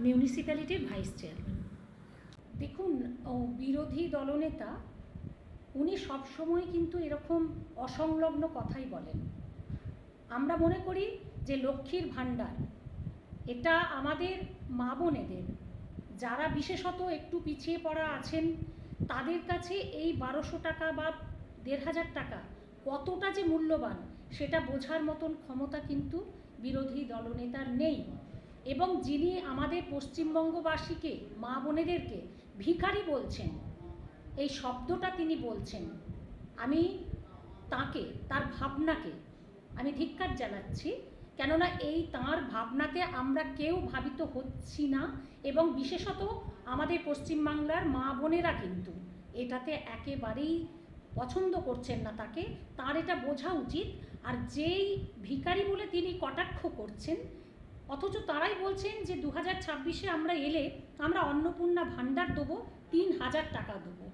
মিউনিসিপ্যালিটির vice chairman. দেখুন, বিরোধী দলনেতা উনি সবসময় কিন্তু এরকম অসংলগ্ন কথাই বলেন। আমরা মনে করি যে লক্ষ্মীর ভাণ্ডার এটা আমাদের মা বোনেদের, যারা বিশেষত একটু পিছিয়ে পড়া আছেন তাদের কাছে এই 1200 টাকা বা 1500 টাকা কতটা যে মূল্যবান সেটা বোঝার মতন ক্ষমতা কিন্তু বিরোধী দলনেতার নেই। এবং যিনি আমাদের পশ্চিমবঙ্গবাসীকে, মা বোনেদেরকে ভিখারি বলছেন, এই শব্দটা তিনি বলছেন, আমি তাকে, তার ভাবনাকে আমি ধিক্কার জানাচ্ছি। কেননা এই তাঁর ভাবনাতে আমরা কেউ ভাবিত হচ্ছি না, এবং বিশেষত আমাদের পশ্চিমবাংলার মা বোনেরা কিন্তু এটাতে একেবারেই পছন্দ করছেন না তাকে। তার এটা বোঝা উচিত। আর যেই ভিখারি বলে তিনি কটাক্ষ করছেন, অথচ তারাই বলছেন যে 2026-এ আমরা এলে আমরা অন্নপূর্ণা ভাণ্ডার দেবো, 3000 টাকা দেবো।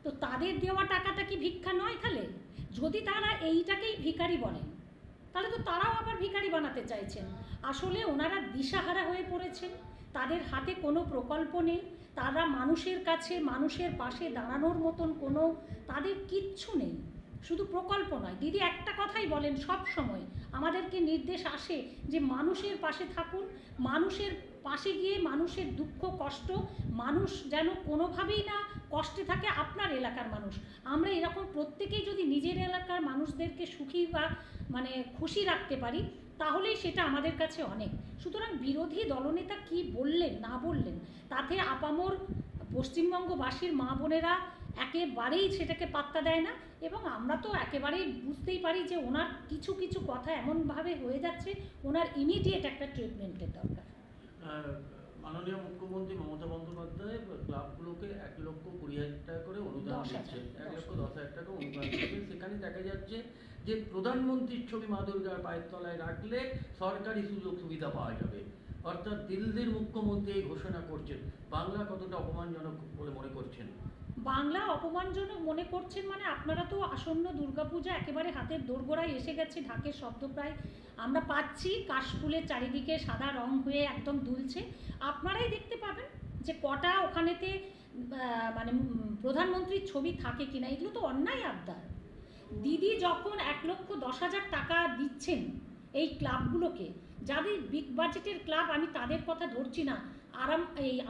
তো তাদের দেওয়া টাকাটা কি ভিক্ষা নয়? তাহলে যদি তারা এইটাকেই ভিখারি বলেন তাহলে তো তারাও আবার ভিখারি বানাতে চাইছেন। আসলে ওনারা দিশাহারা হয়ে পড়েছেন, তাদের হাতে কোনো প্রকল্প নেই, তারা মানুষের কাছে, মানুষের পাশে দাঁড়ানোর মতন কোনো তাদের কিচ্ছু নেই। শুধু প্রকল্প নয়, দিদি একটা কথাই বলেন সব সময়, আমাদেরকে নির্দেশ আসে যে মানুষের পাশে থাকুন, মানুষের পাশে গিয়ে মানুষের দুঃখ কষ্ট, মানুষ যেন কোনোভাবেই না কষ্টে থাকে, আপনার এলাকার মানুষ। আমরা এরকম প্রত্যেকেই যদি নিজের এলাকার মানুষদেরকে সুখী বা খুশি রাখতে পারি তাহলেই সেটা আমাদের কাছে অনেক। সুতরাং বিরোধী দলনেতা কি বললেন না বললেন তাতে আপামর পশ্চিমবঙ্গবাসীর মা বোনেরা একেবারেই সেটাকে পাত্তা দেয় না। এবং আমরা তো একেবারেই বুঝতেই পারি যে ওনার কিছু কিছু কথা এমনভাবে হয়ে যাচ্ছে, ওনার ইমিডিয়েট একটা ট্রিটমেন্টের দরকার। মাননীয় মুখ্যমন্ত্রী মমতা বন্দ্যোপাধ্যায় ক্লাবগুলোকে 1,20,000 টাকা করে অনুদান দিচ্ছে, 1,10,000 টাকা অনুদান দিচ্ছে। সেখানে দেখা যাচ্ছে যে প্রধানমন্ত্রীর ছবি মা দুর্গার পায়ের তলায় রাখলে সরকারি সুযোগ সুবিধা পাওয়া যাবে, অর্থাৎ দিল্লির মুখ্যমন্ত্রী এই ঘোষণা করছেন। বাংলা কতটা অপমানজনক বলে মনে করছেন? বাংলা অপমানজনক মনে করছেন আপনারা তো আসন্ন দুর্গাপূজা একেবারে হাতের দোরগোড়ায় এসে গেছে, ঢাকের শব্দ প্রায় আমরা পাচ্ছি, কাশফুলের চারিদিকে সাদা রং হয়ে একদম দুলছে। আপনারাই দেখতে পাবেন যে কটা ওখানেতে প্রধানমন্ত্রীর ছবি থাকে কিনা। এগুলো তো অন্যায় আবদার। দিদি যখন 1,10,000 টাকা দিচ্ছেন এই ক্লাবগুলোকে, যাদের বিগ বাজেটের ক্লাব, আমি তাদের কথা ধরছি না,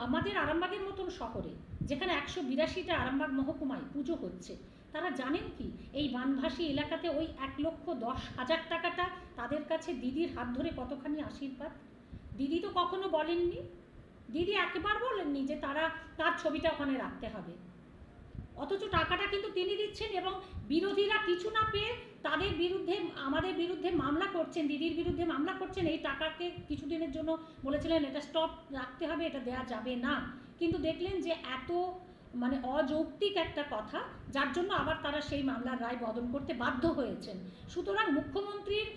আমাদের আরামবাগের মতন শহরে যেখানে 182টা আরামবাগ মহকুমায় পুজো হচ্ছে, তারা জানেন কি এই বানভাসী এলাকাতে ওই 1,10,000 টাকাটা তাদের কাছে দিদির হাত ধরে কতখানি আশীর্বাদ। দিদি তো কখনো বলেননি, দিদি একবার বলেননি যে তার ছবিটা ওখানে রাখতে হবে, অথচ টাকাটা কিন্তু তিনি দিচ্ছেন। এবং বিরোধীরা কিছু না পেয়ে তাদের বিরুদ্ধে, আমাদের বিরুদ্ধে মামলা করছেন, দিদির বিরুদ্ধে মামলা করছেন। এই টাকাকে কিছুদিনের জন্য বলেছিলেন এটা স্টপ রাখতে হবে, এটা দেয়া যাবে না, কিন্তু দেখলেন যে এত অযৌক্তিক একটা কথা, যার জন্য আবার তারা সেই মামলার রায় বদল করতে বাধ্য হয়েছেন। সুতরাং মুখ্যমন্ত্রীর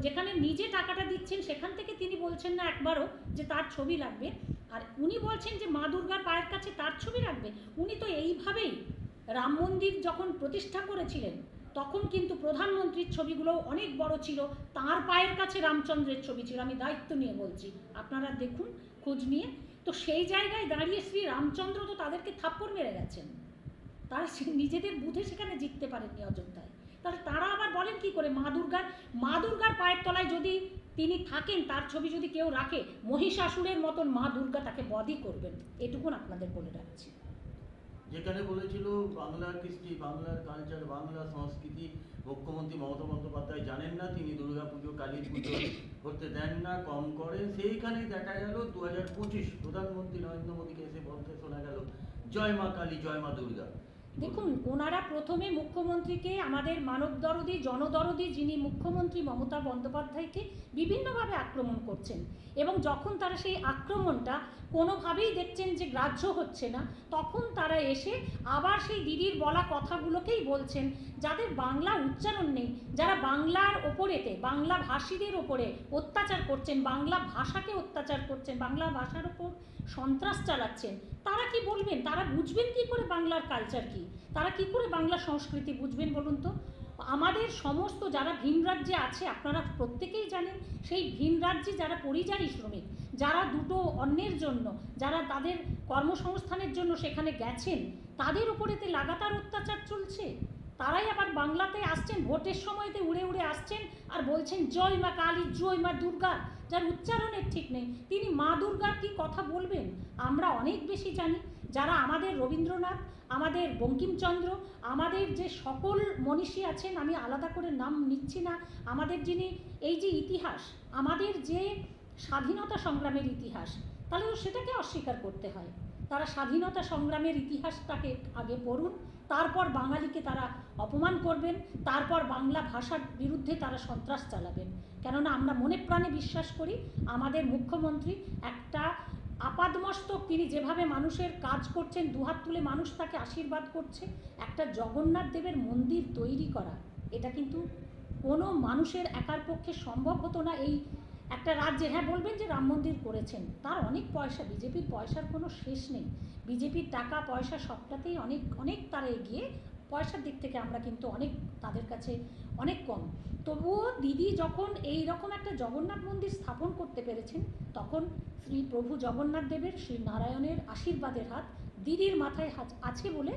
যেখানে নিজে টাকাটা দিচ্ছেন সেখান থেকে তিনি বলছেন না একবারও যে তার ছবি লাগবে, আর উনি বলছেন যে মা দুর্গার পায়ের কাছে তার ছবি রাখবে। উনি তো এইভাবেই রাম মন্দির যখন প্রতিষ্ঠা করেছিলেন তখন কিন্তু প্রধানমন্ত্রীর ছবিগুলো অনেক বড় ছিল, তার পায়ের কাছে রামচন্দ্রের ছবি ছিল। আমি দায়িত্ব নিয়ে বলছি, আপনারা দেখুন খোঁজ নিয়ে। তো সেই জায়গায় দাঁড়িয়ে শ্রী রামচন্দ্র তো তাদেরকে থাপ্পড় মেরে গেছেন, তারা নিজেদের বুথে সেখানে জিততে পারেননি অযোধ্যায়। তাহলে তারা আবার বলেন কি করে মা দুর্গার পায়ের তলায় যদি তিনি থাকেন, তার ছবি যদি কেউ রাখে, মহিষাসুরের মতন মা দুর্গা তাকে বধই করবেন। এটুকুন আপনাদের বলে রাখছি। যেখানে বলেছিল বাংলার কৃষ্টি, বাংলার কালচার, বাংলা সংস্কৃতি মুখ্যমন্ত্রী মমতা বন্দ্যোপাধ্যায় জানেন না, তিনি দুর্গাপুজো কালী পুজো করতে দেন না, কম করে। সেইখানেই দেখা গেল 2025 প্রধানমন্ত্রী নরেন্দ্র মোদীকে এসে বলতে শোনা গেল জয় মা কালী, জয় মা দুর্গা। দেখুন, ওনারা প্রথমে মুখ্যমন্ত্রীকে, আমাদের মানবদরদী জনদরদী যিনি মুখ্যমন্ত্রী মমতা বন্দ্যোপাধ্যায়কে বিভিন্নভাবে আক্রমণ করছেন, এবং যখন তারা সেই আক্রমণটা কোনোভাবেই দেখছেন যে গ্রাহ্য হচ্ছে না, তখন তারা এসে আবার সেই দিদির বলা কথাগুলোকেই বলছেন। যাদের বাংলা উচ্চারণ নেই, যারা বাংলার ওপরেতে, বাংলা ভাষীদের ওপরে অত্যাচার করছেন, বাংলা ভাষাকে অত্যাচার করছেন, বাংলা ভাষার ওপর সন্ত্রাস চালাচ্ছেন, তারা কি বলবেন? তারা বুঝবেন কি করে বাংলার কালচার কি? তারা কি করে বাংলা সংস্কৃতি বুঝবেন বলুন তো? আমাদের সমস্ত যারা ভিন রাজ্যে আছে, আপনারা প্রত্যেকেই জানেন, সেই ভিন রাজ্যে যারা পরিযায়ী শ্রমিক, যারা দুটো অন্যের জন্য, যারা তাদের কর্মসংস্থানের জন্য সেখানে গেছেন, তাদের উপরেতে লাগাতার অত্যাচার চলছে। তারাই আবার বাংলাতে আসছেন, ভোটের সময়তে উড়ে উড়ে আসছেন আর বলছেন জয় মা কালী, জয় মা দুর্গা, যার উচ্চারণের ঠিক নেই। তিনি মা দুর্গার কি কথা বলবেন? আমরা অনেক বেশি জানি। যারা আমাদের রবীন্দ্রনাথ, আমাদের বঙ্কিমচন্দ্র, আমাদের যে সকল মনীষী আছেন, আমি আলাদা করে নাম নিচ্ছি না, আমাদের যিনি এই যে ইতিহাস, আমাদের যে স্বাধীনতা সংগ্রামের ইতিহাস, তাহলে তো সেটাকে অস্বীকার করতে হয়। তারা স্বাধীনতা সংগ্রামের ইতিহাসটাকে আগে পড়ুন, তারপর বাঙালিকে তারা অপমান করবেন, তারপর বাংলা ভাষার বিরুদ্ধে তারা সন্ত্রাস চালাবেন। কেননা আমরা মনে প্রাণে বিশ্বাস করি আমাদের মুখ্যমন্ত্রী একটা আপাদমস্তক, তিনি যেভাবে মানুষের কাজ করছেন, দুহাত তুলে মানুষ তাকে আশীর্বাদ করছে, একটা জগন্নাথ দেবের মন্দির তৈরি করা, এটা কিন্তু কোনো মানুষের একার পক্ষে সম্ভব হতো না। এই একটা রাজ্যে, হ্যাঁ বলবেন যে রাম মন্দির করেছেন, তার অনেক পয়সা, বিজেপির পয়সার কোনো শেষ নেই, বিজেপির টাকা পয়সা সবটাতেই অনেক অনেক তারা এগিয়ে, পয়সার দিক থেকে আমরা কিন্তু অনেক তাদের কাছে অনেক কম। তবুও দিদি যখন এই রকম একটা জগন্নাথ মন্দির স্থাপন করতে পেরেছেন, তখন শ্রী প্রভু জগন্নাথ দেবের, শ্রী নারায়ণের আশীর্বাদের হাত দিদির মাথায় আছে বলে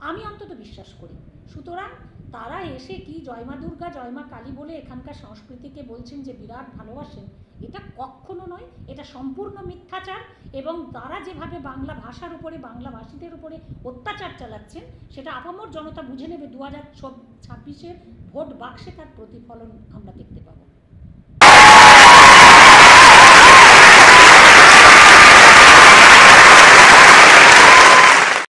আমি অন্তত বিশ্বাস করি। সুতরাং তারা এসে কি জয় মা দুর্গা, জয় মা কালী বলে এখানকার সংস্কৃতিকে বলছেন যে বিরাট ভালোবাসেন, এটা কখনো নয়, এটা সম্পূর্ণ মিথ্যাচার। এবং তারা যেভাবে বাংলা ভাষার উপরে, বাংলাভাষীদের উপরে অত্যাচার চালাচ্ছেন, সেটা আপামর জনতা বুঝে নেবে। 2026-এর ভোট বাক্সে তার প্রতিফলন আমরা দেখতে পাবো।